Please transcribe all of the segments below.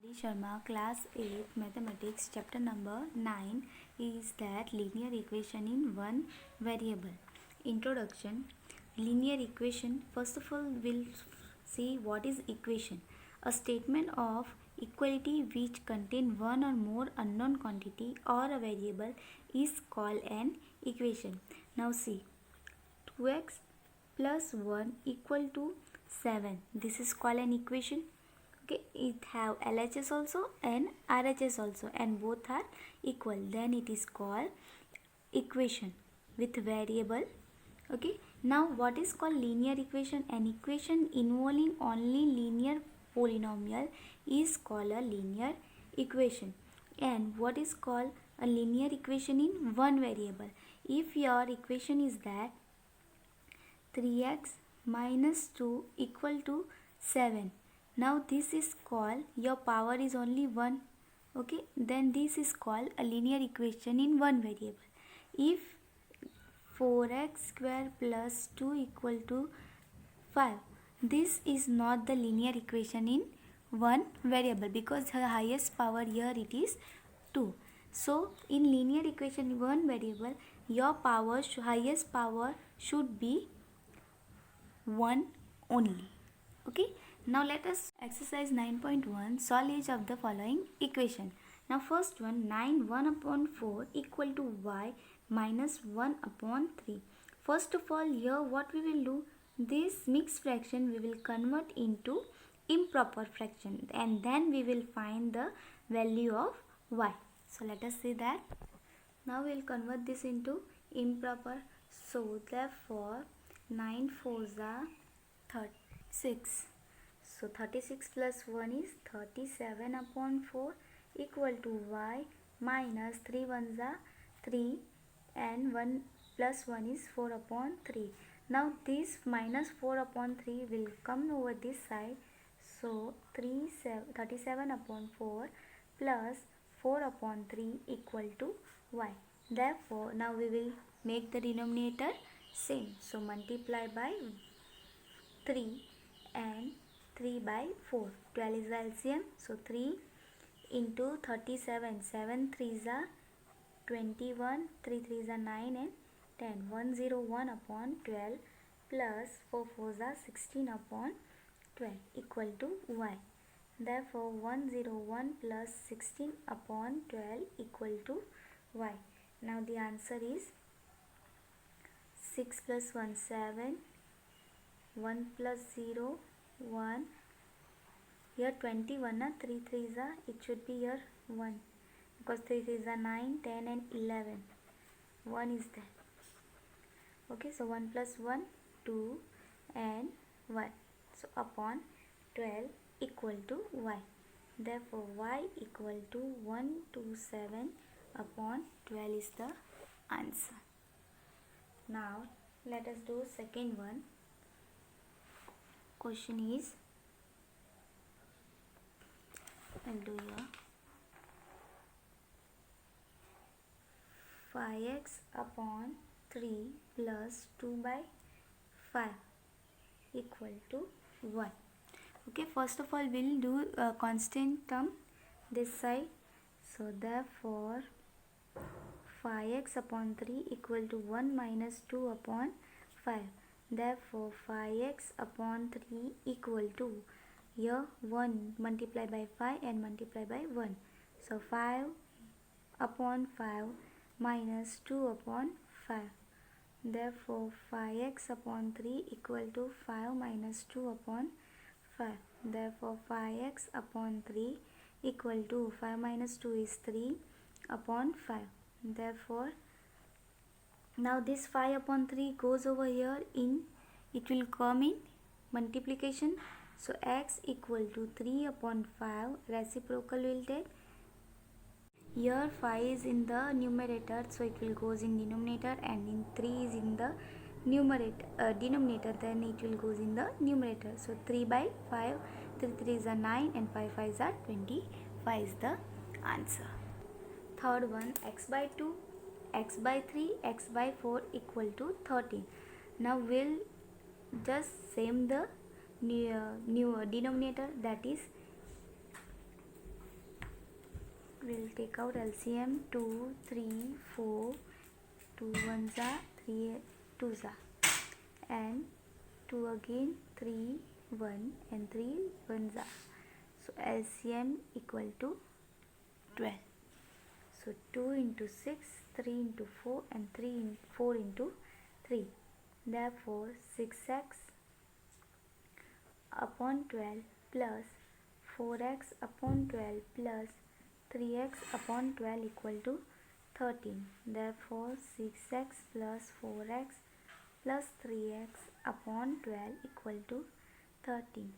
Sharma, class 8 mathematics, chapter number 9 is that linear equation in one variable. Introduction. Linear equation. First of all, we'll see what is equation. A statement of equality which contain one or more unknown quantity or a variable is called an equation. Now see, 2x plus 1 equal to 7. This is called an equation. Okay, it have LHS also and RHS also, and both are equal, then it is called equation with variable. Okay, now what is called linear equation? An equation involving only linear polynomial is called a linear equation. And what is called a linear equation in one variable? If your equation is that 3x minus 2 equal to 7, now this is called, your power is only 1. Okay, then this is called a linear equation in one variable. If 4x square plus 2 equal to 5, this is not the linear equation in one variable because the highest power here it is 2. So in linear equation in one variable, your power highest power should be 1 only. Okay, now let us exercise 9.1, solve each of the following equation. Now first one, 9 1 upon 4 equal to y minus 1 upon 3. First of all, here what we will do, this mixed fraction we will convert into improper fraction and then we will find the value of y. So let us see that. Now we will convert this into improper. So therefore 9 4s are 36. So 36 plus 1 is 37 upon 4 equal to y minus 3 ones are 3 and 1 plus 1 is 4 upon 3. Now this minus 4 upon 3 will come over this side. So 37 upon 4 plus 4 upon 3 equal to y. Therefore now we will make the denominator same. So multiply by 3 and 3 by 4. 12 is the LCM. So 3 into 37. 7 3s are 21. 3 3s are 9 and 10. 101 upon 12 plus 4 4s are 16 upon 12 equal to y. Therefore 101 plus 16 upon 12 equal to y. Now the answer is 6 plus 1 7. 1 plus 0 1. Here 21 na 3 3s are, it should be here 1 because 3 3s are 9 10 and 11. 1 is there. Okay, so 1 plus 1 2 and 1. So upon 12 equal to y. Therefore y equal to 127 upon 12 is the answer. Now let us do second one. Question is, I'll do here 5x upon 3 plus 2 by 5 equal to 1. Okay, first of all we'll do a constant term this side. So therefore 5x upon 3 equal to 1 minus 2 upon 5. Therefore 5x upon 3 equal to, here 1 multiply by 5 and multiply by 1. So 5 upon 5 minus 2 upon 5. Therefore 5x upon 3 equal to 5 minus 2 upon 5. Therefore 5x upon 3 equal to 5 minus 2 is 3 upon 5. Therefore now this 5 upon 3 goes over here in, it will come in multiplication. So x equal to 3 upon 5, reciprocal will take. Here 5 is in the numerator, so it will goes in denominator, and in 3 is in the numerator denominator, then it will goes in the numerator. So 3 by 5, 3 3s are 9 and 5 5s are 25 is the answer. Third one, x by 2, x by 3, x by 4 equal to 13. Now we'll just same the new denominator, that is we'll take out LCM. 2, 3, 4, 2 ones are 3 twos are, and 2 again, 3 1 and 3 ones are. So LCM equal to 12. So 2 into 6, 3 into 4 and 4 into 3. Therefore 6x upon 12 plus 4x upon 12 plus 3x upon 12 equal to 13. Therefore 6x plus 4x plus 3x upon 12 equal to 13.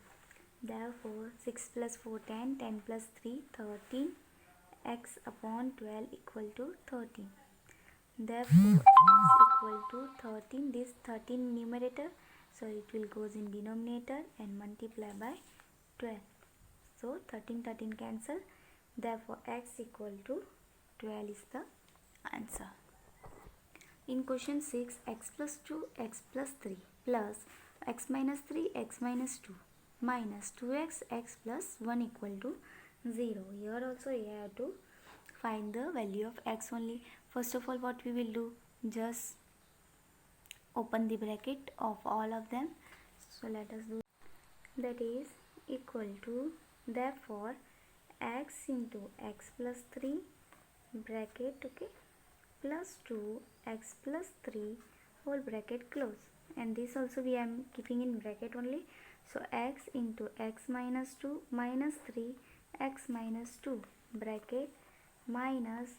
Therefore 6 plus 4 10, 10 plus 3 13, x upon 12 equal to 13. Therefore x equal to 13. This 13 numerator, so it will goes in denominator and multiply by 12. So 13 13 cancel. Therefore x equal to 12 is the answer. In question 6, x plus 2 x plus 3 plus x minus 3 x minus 2 minus 2x x plus 1 equal to 0. Here also you have to find the value of x only. First of all, what we will do, just open the bracket of all of them. So let us do, that is equal to, therefore x into x plus 3 bracket, okay, plus 2 x plus 3 whole bracket close, and this also we am keeping in bracket only. So x into x minus 2 minus 3 x minus 2 bracket minus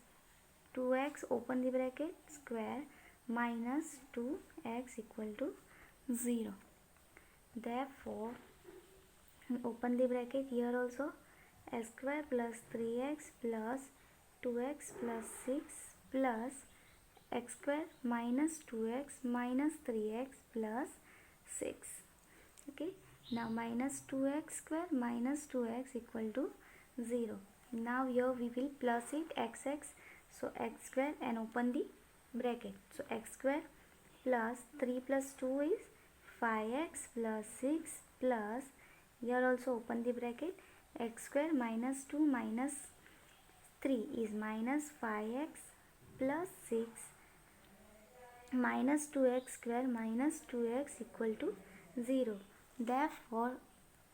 2x open the bracket square minus 2x equal to 0. Therefore open the bracket here also, x square plus 3x plus 2x plus 6 plus x square minus 2x minus 3x plus 6. Okay, now minus 2x square minus 2x equal to 0. Now here we will plus it xx, so x square and open the bracket. So x square plus 3 plus 2 is 5x plus 6 plus, here also open the bracket, x square minus 2 minus 3 is minus 5x plus 6 minus 2x square minus 2x equal to 0. Therefore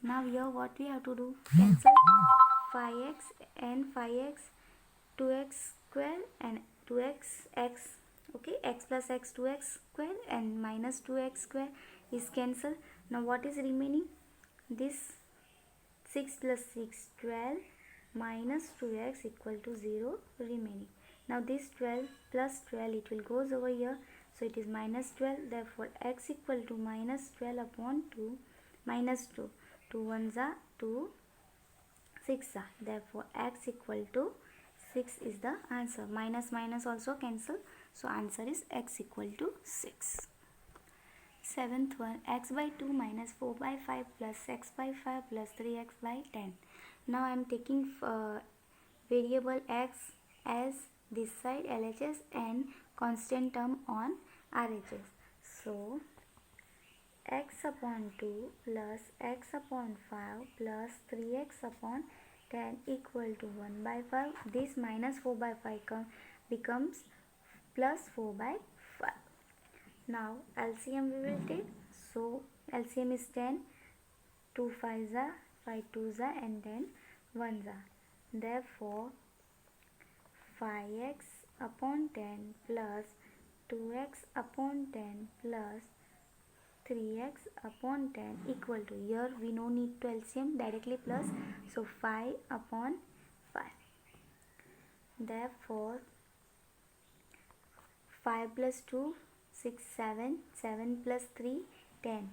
now here what we have to do, cancel 5x and 5x, 2x square and 2x x, okay, x plus x 2x square and minus 2x square is cancelled. Now what is remaining, this 6 plus 6 12 minus 2x equal to 0 remaining. Now this 12 plus 12 it will goes over here, so it is minus 12. Therefore x equal to minus 12 upon 2 minus 2, 2 ones are 2, 6 are, therefore x equal to 6 is the answer. Minus minus also cancel, so answer is x equal to 6. Seventh one, x by 2 minus 4 by 5 plus x by 5 plus 3x by 10. Now I am taking variable x as this side LHS and constant term on RHS. So x upon 2 plus x upon 5 plus 3x upon 10 equal to 1 by 5. This minus 4 by 5 becomes plus 4 by 5. Now LCM we will take. So LCM is 10, 2 5s are, 5 2s are and 10 1s are. Therefore 5x upon 10 plus 2x upon 10 plus 3x upon 10 equal to, here we no need to LCM, directly plus, so 5 upon 5. Therefore 5 plus 2 6 7, 7 plus 3 10,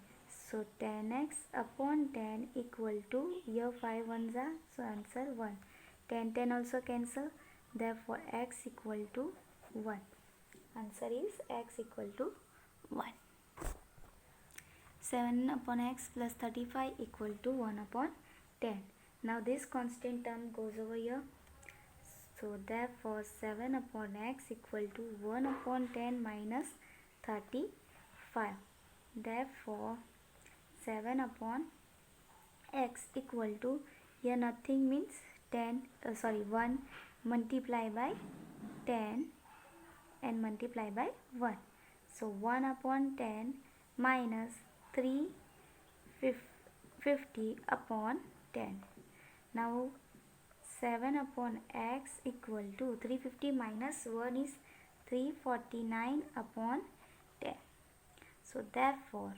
so 10x upon 10 equal to, here 5 ones are, so answer 1. 10 10 also cancel, therefore x equal to 1. Answer is x equal to 1. 7 upon x plus 35 equal to 1 upon 10. Now this constant term goes over here. So therefore 7 upon x equal to 1 upon 10 minus 35. Therefore 7 upon x equal to, here nothing means 1 multiply by 10 and multiply by 1. So 1 upon 10 minus 350 upon 10. Now 7 upon x equal to 350 minus 1 is 349 upon 10. So therefore,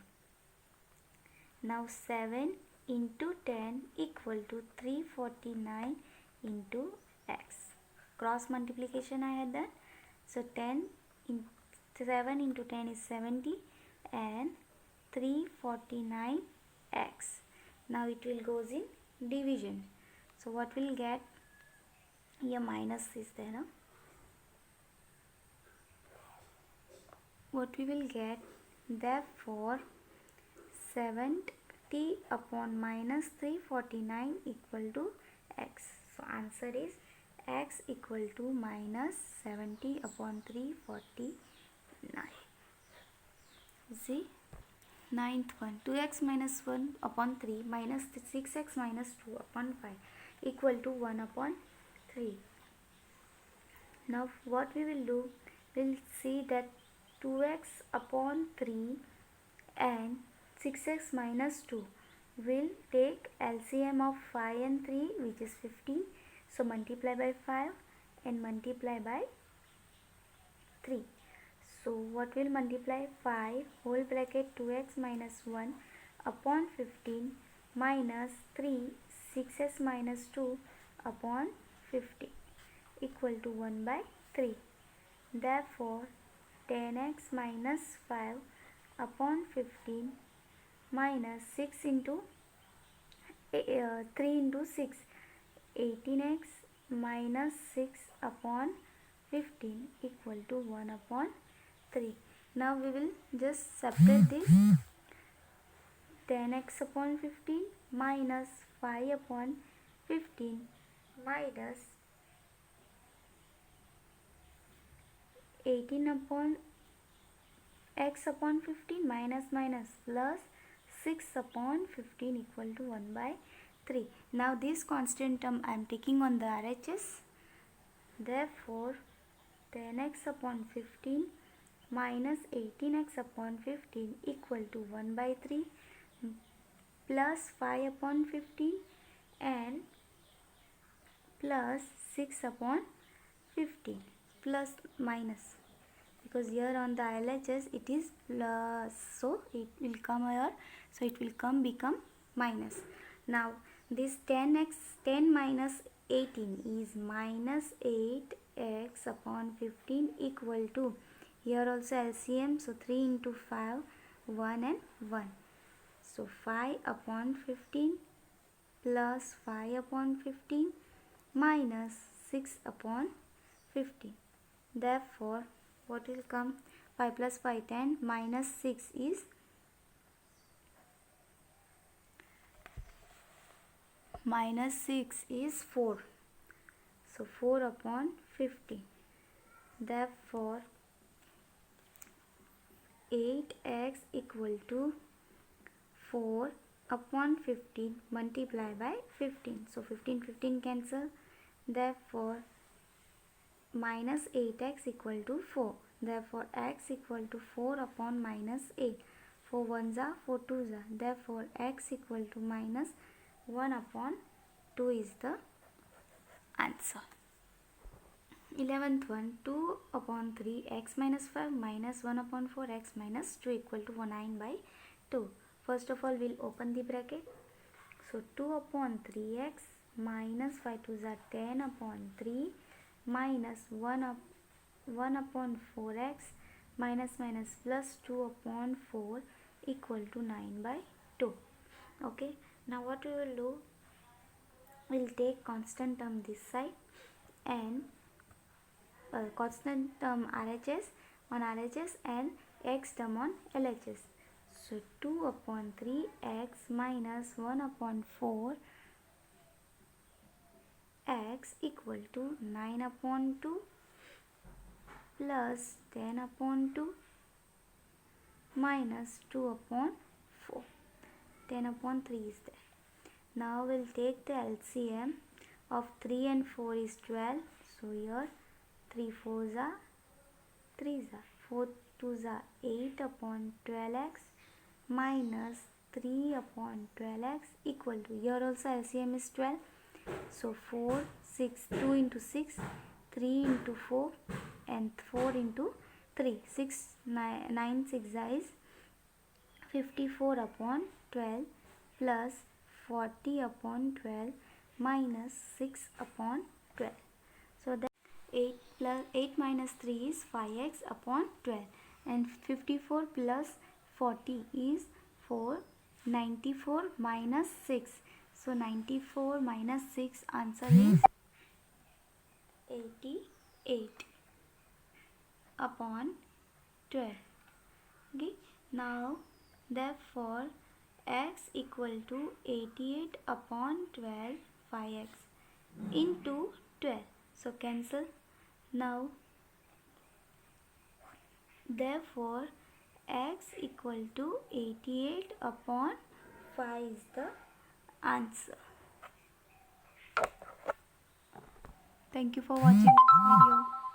now 7 into 10 equal to 349 into x. Cross multiplication I had done. So 7 into 10 is 70 and 349 x. Now it will goes in division. So what we'll get here, minus is there, no? What we will get, therefore 70 upon minus 349 equal to x. So answer is x equal to minus 70 upon 349. See, ninth one, 2x minus 1 upon 3 minus 6x minus 2 upon 5 equal to 1 upon 3. Now what we will do, we'll see that 2x upon 3 and 6x minus 2 will take LCM of 5 and 3, which is 15. So multiply by 5 and multiply by 3. So what will multiply? 5 whole bracket 2x minus 1 upon 15 minus 3 6x minus 2 upon 15 equal to 1 by 3. Therefore 10x minus 5 upon 15 minus 6 into 3 into 6, 18x minus 6 upon 15 equal to 1 upon 3. Now we will just separate this. 10x upon 15 minus 5 upon 15 minus 18 upon x upon 15 minus plus 6 upon 15 equal to 1 by 3. Now this constant term I am taking on the RHS. Therefore 10x upon 15 minus 18x upon 15 equal to 1 by 3 plus 5 upon 15 and plus 6 upon 15 plus minus, because here on the LHS it is plus, so it will come here, so it will become minus. Now this 10 minus 18 is minus 8x upon 15 equal to, here also LCM, so 3 into 5, 1 and 1. So 5 upon 15 plus 5 upon 15 minus 6 upon 15. Therefore what will come? 5 plus 5, 10, minus 6 is minus 6 is 4. So 4 upon 50. Therefore 8x equal to 4 upon 15 multiply by 15. So 15 cancel. Therefore minus 8x equal to 4. Therefore x equal to 4 upon minus 8. 4 ones are 4 twos are. Therefore x equal to minus 1 upon 2 is the answer. 11th one, 2 upon 3 x minus 5 minus 1 upon 4 x minus 2 equal to 9 by 2. First of all, we'll open the bracket. So 2 upon 3x minus 5 twos are 10 upon 3 minus 1 upon 4x minus plus 2 upon 4 equal to 9 by 2. Okay, now what we will do, we'll take constant term this side and constant term RHS on RHS and x term on LHS. So 2 upon 3 x minus 1 upon 4 x equal to 9 upon 2 plus 10 upon 2 minus 2 upon 4. 10 upon 3 is there. Now we'll take the LCM of 3 and 4 is 12. So here 3 4s are 3s are 4 2s are 8 upon 12x minus 3 upon 12x equal to, here also LCM is 12. So 4 6 2 into 6, 3 into 4 and 4 into 3, 6 9 6 is 54 upon 12 plus 40 upon 12 minus 6 upon 12. So that 8 minus 3 is 5x upon 12 and 54 plus 40 is 4. 94 minus 6. So 94 minus 6, answer is 88 upon 12. Okay. Now therefore x equal to 88 upon 12 5x into 12. So cancel. Now therefore x equal to 88 upon 5 is the answer. Thank you for watching this video.